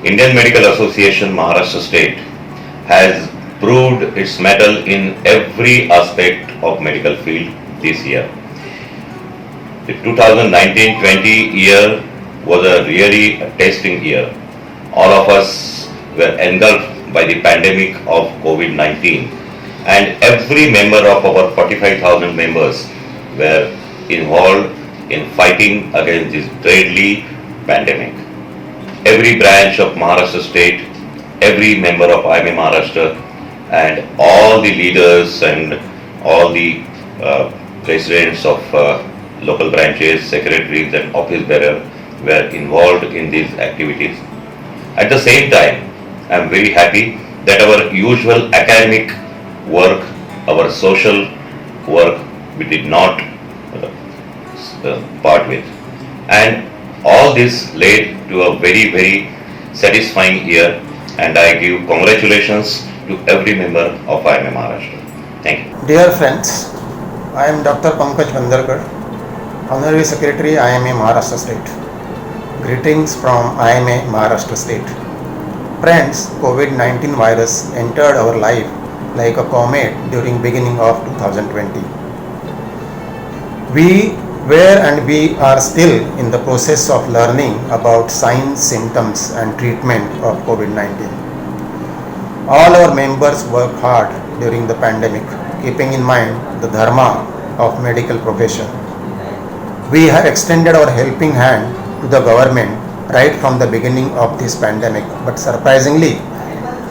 Indian Medical Association Maharashtra State has proved its mettle in every aspect of medical field this year. The 2019-20 year was a really testing year. All of us were engulfed by the pandemic of COVID-19, and every member of our 45,000 members were involved in fighting against this deadly pandemic. Every branch of Maharashtra state, every member of IMA Maharashtra, and all the leaders and all the presidents of local branches, secretaries and office bearers were involved in these activities. At the same time, I am very happy that our usual academic work, our social work, we did not part with. And all this led to a very satisfying year, and I give congratulations to every member of IMA Maharashtra. Thank you. Dear friends, I am Dr. Pankaj Bandarkar, Honorary Secretary IMA Maharashtra State. Greetings from IMA Maharashtra State. Friends, COVID-19 virus entered our life like a comet during beginning of 2020. We were and we are still in the process of learning about signs, symptoms and treatment of COVID-19. All our members work hard during the pandemic, keeping in mind the dharma of medical profession. We have extended our helping hand to the government right from the beginning of this pandemic, but surprisingly,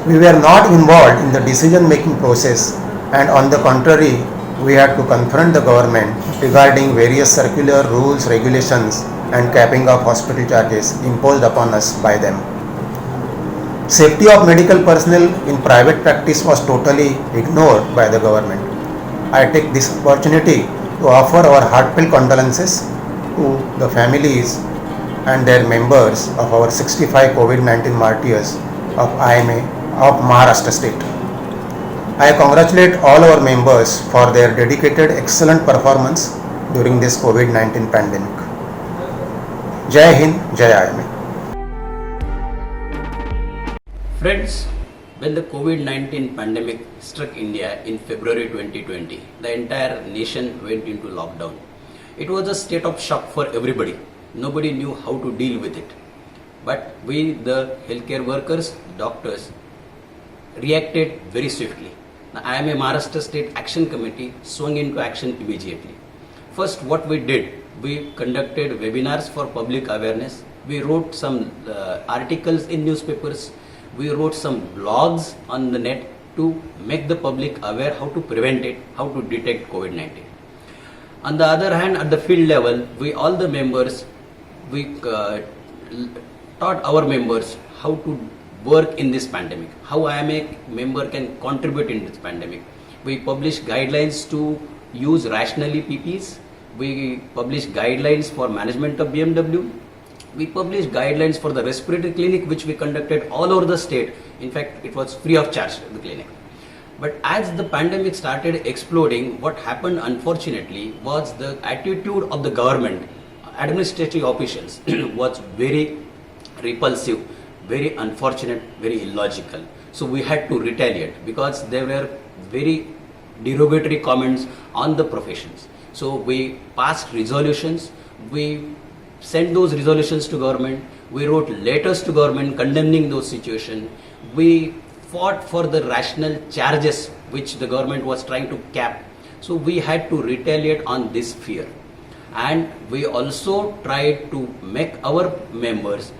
we were not involved in the decision-making process, and on the contrary, we had to confront the government regarding various circular rules, regulations and capping of hospital charges imposed upon us by them. Safety of medical personnel in private practice was totally ignored by the government. I take this opportunity to offer our heartfelt condolences to the families and their members of our 65 COVID-19 martyrs of IMA of Maharashtra State. I congratulate all our members for their dedicated, excellent performance during this COVID-19 pandemic. Jai Hind, Jai IMA. Friends, when the COVID-19 pandemic struck India in February 2020, the entire nation went into lockdown. It was a state of shock for everybody. Nobody knew how to deal with it. But we, the healthcare workers, doctors, reacted very swiftly. The IMA Maharashtra State Action Committee swung into action immediately. First, what we did, we conducted webinars for public awareness. We wrote some articles in newspapers. We wrote some blogs on the net to make the public aware how to prevent it, how to detect COVID-19. On the other hand, at the field level, all the members, we taught our members how to work in this pandemic, how IMA member can contribute in this pandemic. We published guidelines to use rationally PPEs. We published guidelines for management of BMW. We published guidelines for the respiratory clinic, which we conducted all over the state. In fact, it was free of charge, the clinic. But as the pandemic started exploding, what happened unfortunately was the attitude of the government, administrative officials was very repulsive, very unfortunate, very illogical. So we had to retaliate because there were very derogatory comments on the professions. So we passed resolutions, we sent those resolutions to government, we wrote letters to government condemning those situations, we fought for the rational charges which the government was trying to cap. So we had to retaliate on this fear. And we also tried to make our members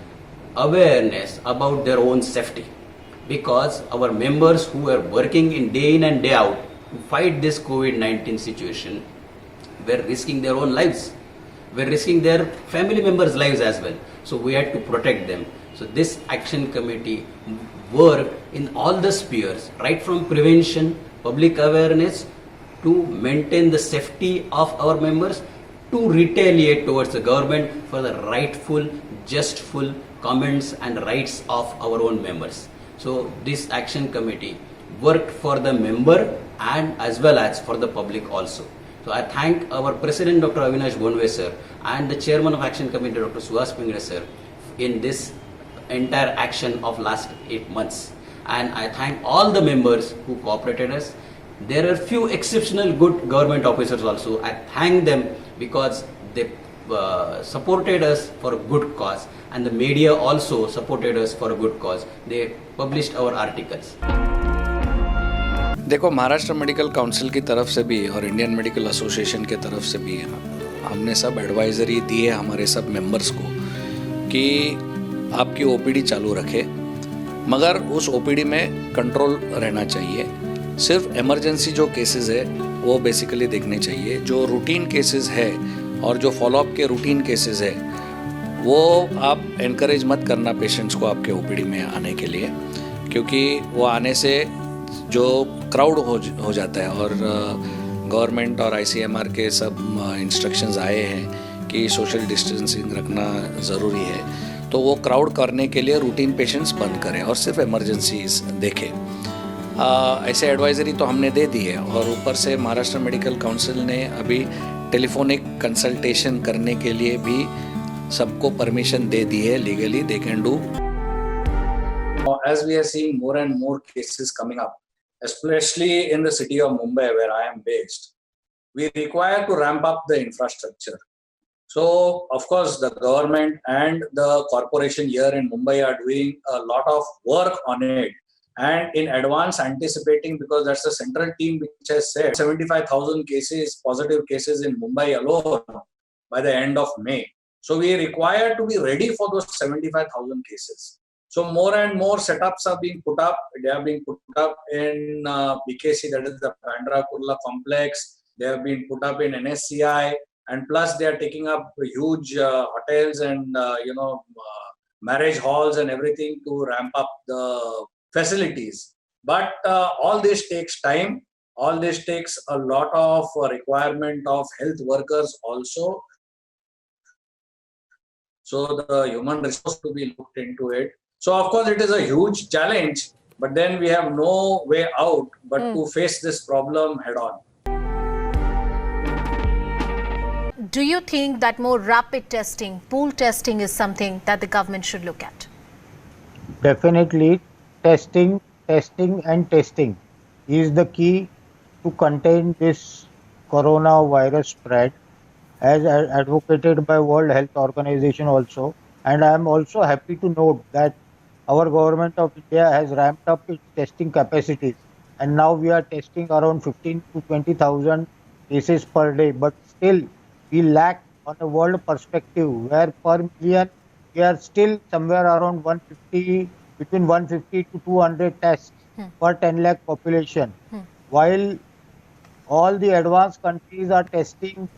awareness about their own safety, because our members who are working in and day out to fight this COVID-19 situation were risking their own lives, were risking their family members' lives as well. So we had to protect them. So this action committee worked in all the spheres, right from prevention, public awareness, to maintain the safety of our members, to retaliate towards the government for the rightful, justful comments and rights of our own members. So this action committee worked for the member and as well as for the public also. So I thank our President Dr. Avinash Bonwe sir and the Chairman of Action Committee Dr. Suhas Pingre sir in this entire action of last 8 months. And I thank all the members who cooperated us. There are few exceptional good government officers also. I thank them because they supported us for a good cause, and the media also supported us for a good cause. They published our articles. देखो, Maharashtra medical council की तरफ से भी और Indian medical association के तरफ से भी हमने सब एडवाइजरी दी है हमारे सब मेंबर्स को कि आपकी ओपीडी चालू रखे, मगर उस ओपीडी में कंट्रोल रहना चाहिए। सिर्फ इमरजेंसी जो केसेस है वो बेसिकली देखने चाहिए। जो रूटीन केसेस है और जो फॉलोअप के रूटीन केसेस है वो आप एनकरेज मत करना पेशेंट्स को आपके ओपीडी में आने के लिए, क्योंकि वो आने से जो क्राउड हो जाता है। और गवर्नमेंट और आईसीएमआर के सब इंस्ट्रक्शंस आए हैं कि सोशल डिस्टेंसिंग रखना ज़रूरी है, तो वो क्राउड करने के लिए रूटीन पेशेंट्स बंद करें और सिर्फ इमरजेंसीज देखें। ऐसे एडवाइजरी तो हमने दे दी है, और ऊपर से महाराष्ट्र मेडिकल काउंसिल ने अभी टेलीफोनिक कंसल्टेशन करने के लिए भी सबको परमिशन दे दी है। Legally they can do. As we are seeing more and more cases coming up, especially in the city of Mumbai where I am based, we require to ramp up the infrastructure. So, of course, the government and the corporation here in Mumbai are doing a lot of work on it, and in advance anticipating, because that's the central team which has said 75,000 cases, positive cases in Mumbai alone by the end of May. So we require to be ready for those 75,000 cases. So more and more setups are being put up. They are being put up in BKC, that is the Bandra Kurla complex. They have been put up in NSCI, and plus they are taking up huge hotels and marriage halls and everything to ramp up the facilities. But all this takes time. All this takes a lot of requirement of health workers also. So the human resource to be looked into it. So of course it is a huge challenge, but then we have no way out but to face this problem head on. Do you think that more rapid testing, pool testing is something that the government should look at? Definitely, testing is the key to contain this coronavirus spread, as advocated by World Health Organization also. And I am also happy to note that our government of India has ramped up its testing capacities, and now we are testing around 15 to 20,000 cases per day. But still, we lack on a world perspective, where per million we are still somewhere around 150, between 150 to 200 tests per 10 lakh population, while all the advanced countries are testing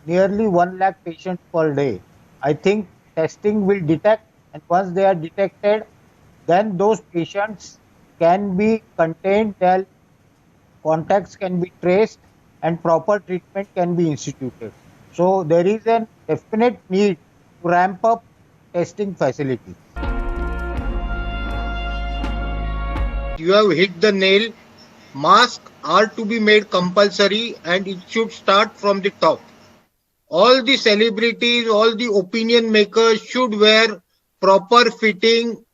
nearly 1 lakh patients per day. I think testing will detect, and once they are detected, then those patients can be contained, their contacts can be traced, and proper treatment can be instituted. So there is a definite need to ramp up testing facilities. You have hit the nail. Masks are to be made compulsory, and it should start from the top. All the celebrities, all the opinion makers should wear proper fitting,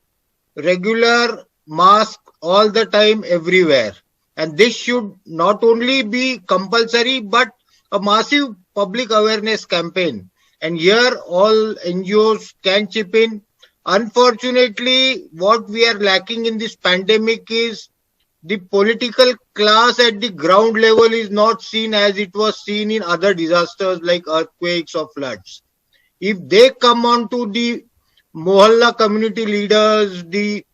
regular mask all the time, everywhere. And this should not only be compulsory, but a massive public awareness campaign. And here all NGOs can chip in. Unfortunately, what we are lacking in this pandemic is the political class at the ground level is not seen as it was seen in other disasters like earthquakes or floods. If they come on to the Mohalla community leaders, the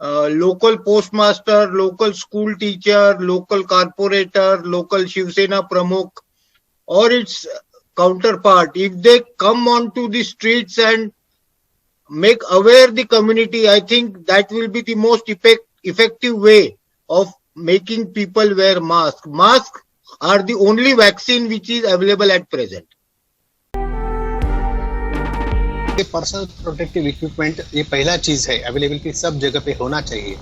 local postmaster, local school teacher, local corporator, local Shiv Sena Pramukh, or its counterpart, if they come on to the streets and make aware the community, I think that will be the most effective way of making people wear masks. Masks are the only vaccine which is available at present. Personal protective equipment ये पहला चीज है, availability सब जगह पे होना चाहिए,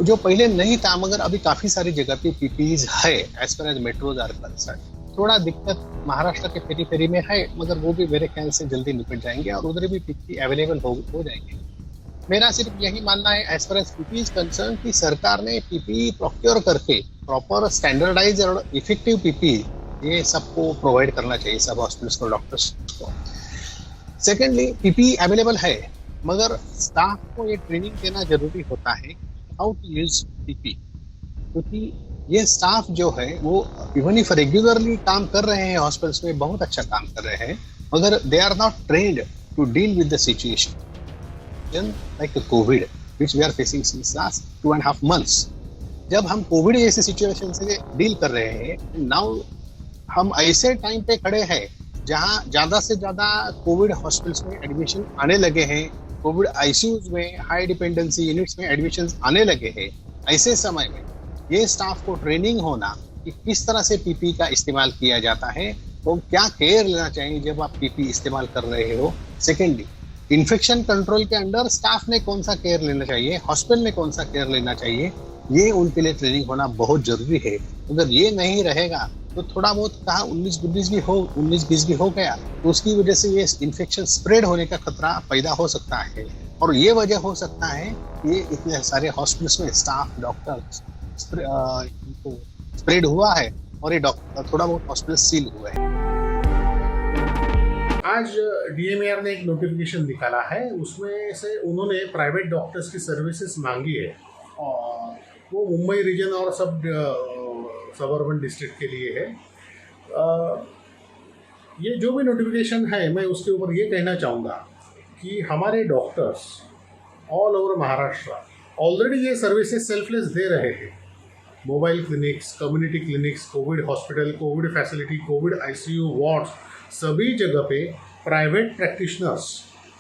जो पहले नहीं था, मगर अभी काफी सारी जगह पे पीपीईज है as per as metros are concern. थोड़ा दिक्कत महाराष्ट्र के पेरीफेरी में है, मगर वो भी मेरे ख्याल से जल्दी निपट जाएंगे और उधर भी पीपी अवेलेबल हो जाएंगे। मेरा सिर्फ यही मानना है as far as PP is concern कि सरकार ने पीपी प्रोक्योर करके प्रॉपर स्टैंडर्डाइज और इफेक्टिव पीपी ये सबको प्रोवाइड करना चाहिए, सब हॉस्पिटल्स को, डॉक्टर्स को। सेकेंडली, पीपी अवेलेबल है मगर स्टाफ को ये ट्रेनिंग देना जरूरी होता है हाउ टू यूज पीपी, क्योंकि ये स्टाफ जो है वो इवन इफ रेगुलरली काम कर रहे हैं हॉस्पिटल्स में, बहुत अच्छा काम कर रहे हैं, मगर they are not trained to deal with the situation like the COVID, which we are facing since last 2.5 months. जब हम कोविड जैसी सिचुएशन से डील कर रहे हैं, नाउ हम ऐसे टाइम पे खड़े हैं जहां ज्यादा से ज्यादा कोविड हॉस्पिटल्स में एडमिशन आने लगे हैं, कोविड आईसीयूज में, हाई डिपेंडेंसी यूनिट्स में एडमिशन आने लगे हैं। ऐसे समय में ये स्टाफ को ट्रेनिंग होना कि किस तरह से पीपी का इस्तेमाल किया जाता है, वो क्या केयर लेना चाहिए जब आप पीपी इस्तेमाल कर रहे हो। सेकेंडली, इन्फेक्शन कंट्रोल के अंडर स्टाफ ने कौन सा केयर लेना चाहिए, हॉस्पिटल ने कौन सा केयर लेना चाहिए, ये उनके लिए ट्रेनिंग होना बहुत जरूरी है। अगर ये नहीं रहेगा तो थोड़ा बहुत कहा 19-20 भी हो गया तो उसकी वजह से ये इन्फेक्शन स्प्रेड होने का खतरा पैदा हो सकता है, और ये वजह हो सकता है ये इतने सारे हॉस्पिटल्स में स्टाफ डॉक्टर स्प्रेड हुआ है और ये डॉक्टर थोड़ा बहुत हॉस्पिटल सील हुआ है। आज डीएमईआर ने एक नोटिफिकेशन निकाला है, उसमें से उन्होंने प्राइवेट डॉक्टर्स की सर्विसेज मांगी है और वो मुंबई रीजन और सब अर्बन डिस्ट्रिक्ट के लिए है। ये जो भी नोटिफिकेशन है, मैं उसके ऊपर ये कहना चाहूँगा कि हमारे doctors all over Maharashtra already ये सर्विसेज सेल्फलेस दे रहे हैं। Mobile clinics, community clinics, covid hospital, covid facility, covid ICU wards, सभी जगह पे प्राइवेट प्रैक्टिशनर्स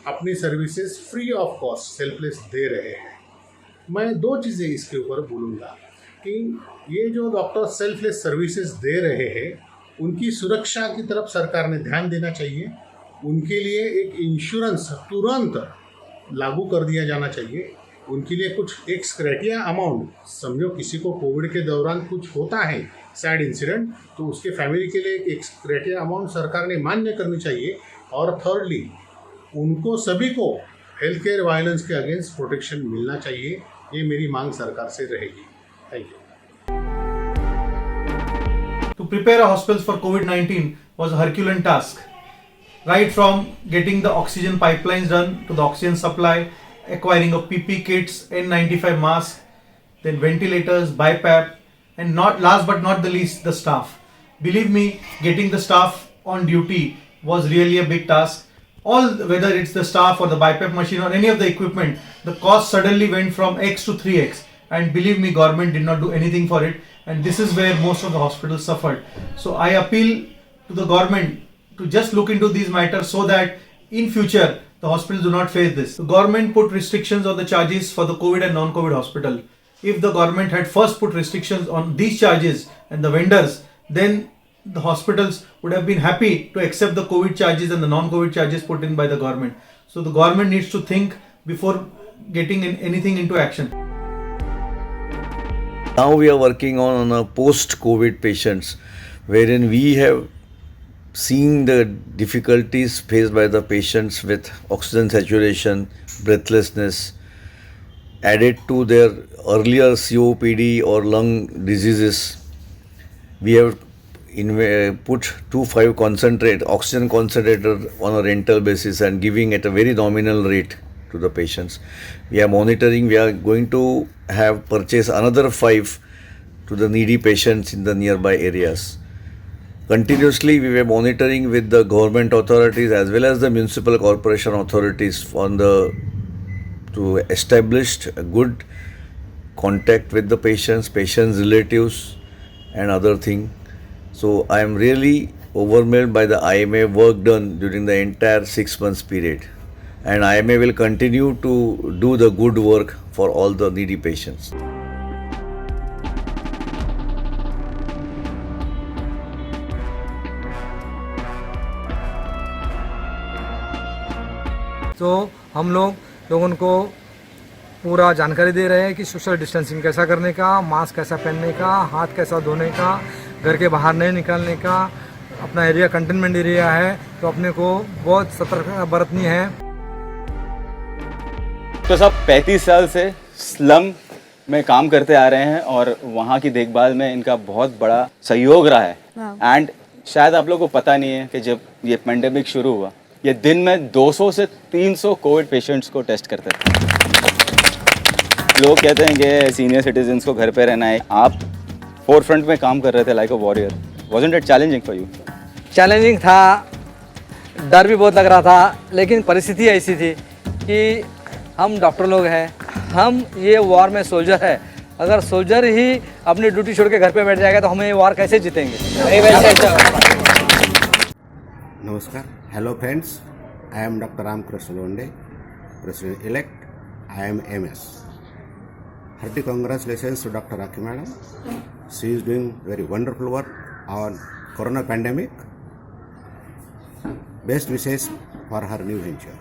अपनी services free of cost selfless दे रहे हैं। मैं दो चीज़ें इसके ऊपर बोलूँगा कि ये जो डॉक्टर सेल्फलेस सर्विसेज दे रहे हैं उनकी सुरक्षा की तरफ सरकार ने ध्यान देना चाहिए। उनके लिए एक इंश्योरेंस तुरंत लागू कर दिया जाना चाहिए। उनके लिए कुछ एक क्राइटेरिया अमाउंट, समझो किसी को कोविड के दौरान कुछ होता है सैड इंसिडेंट, तो उसके फैमिली के लिए एक क्राइटेरिया अमाउंट सरकार ने मान्य करनी चाहिए। और थर्डली, उनको सभी को हेल्थ केयर वायलेंस के अगेंस्ट प्रोटेक्शन मिलना चाहिए। ये मेरी मांग सरकार से रहेगी। Thank you. To prepare a hospital for COVID-19 was a Herculean task. Right from getting the oxygen pipelines done to the oxygen supply, acquiring of PP kits, N95 masks, then ventilators, BiPAP, and not last but not the least, the staff. Believe me, getting the staff on duty was really a big task. Whether it's the staff or the BiPAP machine or any of the equipment, the cost suddenly went from X to 3X. And believe me, government did not do anything for it. And this is where most of the hospitals suffered. So I appeal to the government to just look into these matters so that in future the hospitals do not face this. The government put restrictions on the charges for the COVID and non-COVID hospital. If the government had first put restrictions on these charges and the vendors, then the hospitals would have been happy to accept the COVID charges and the non-COVID charges put in by the government. So the government needs to think before getting anything into action. Now we are working on a post-COVID patients, wherein we have seen the difficulties faced by the patients with oxygen saturation, breathlessness, added to their earlier COPD or lung diseases. We have put 2.5 oxygen concentrator on a rental basis and giving at a very nominal rate to the patients. We are monitoring. We are going to have purchase another 5 to the needy patients in the nearby areas. Continuously, we were monitoring with the government authorities as well as the municipal corporation authorities to establish a good contact with the patients' relatives, and other thing. So I am really overwhelmed by the IMA work done during the entire 6 months period, and IMA will continue to do the good work for all the needy patients. तो हम लोगों को पूरा जानकारी दे रहे हैं कि social distancing कैसा करने का, मास्क कैसा पहनने का, हाथ कैसा धोने का, घर के बाहर नहीं निकलने का। अपना एरिया कंटेनमेंट एरिया है तो अपने को बहुत सतर्कता बरतनी है। तो सब 35 साल से स्लम में काम करते आ रहे हैं और वहाँ की देखभाल में इनका बहुत बड़ा सहयोग रहा है। एंड शायद आप लोगों को पता नहीं है कि जब ये पेंडेमिक शुरू हुआ, ये दिन में 200 से 300 कोविड पेशेंट्स को टेस्ट करते थे। लोग कहते हैं कि सीनियर सिटीजन्स को घर पे रहना है, आप फोर फ्रंट में काम कर रहे थे like a warrior. Wasn't it challenging for you? Challenging था, डर भी बहुत लग रहा था, लेकिन परिस्थिति ऐसी थी कि हम डॉक्टर लोग हैं, हम ये वॉर में सोल्जर है। अगर सोल्जर ही अपनी ड्यूटी छोड़ के घर पे बैठ जाएगा तो हम ये वॉर कैसे जीतेंगे? नमस्कार, hello friends, I am doctor Ramakrishna Londe, president elect. I am MS. Hearty congratulations to Dr. Rakhi madam. She is doing very wonderful work on corona pandemic. Best wishes for her new venture.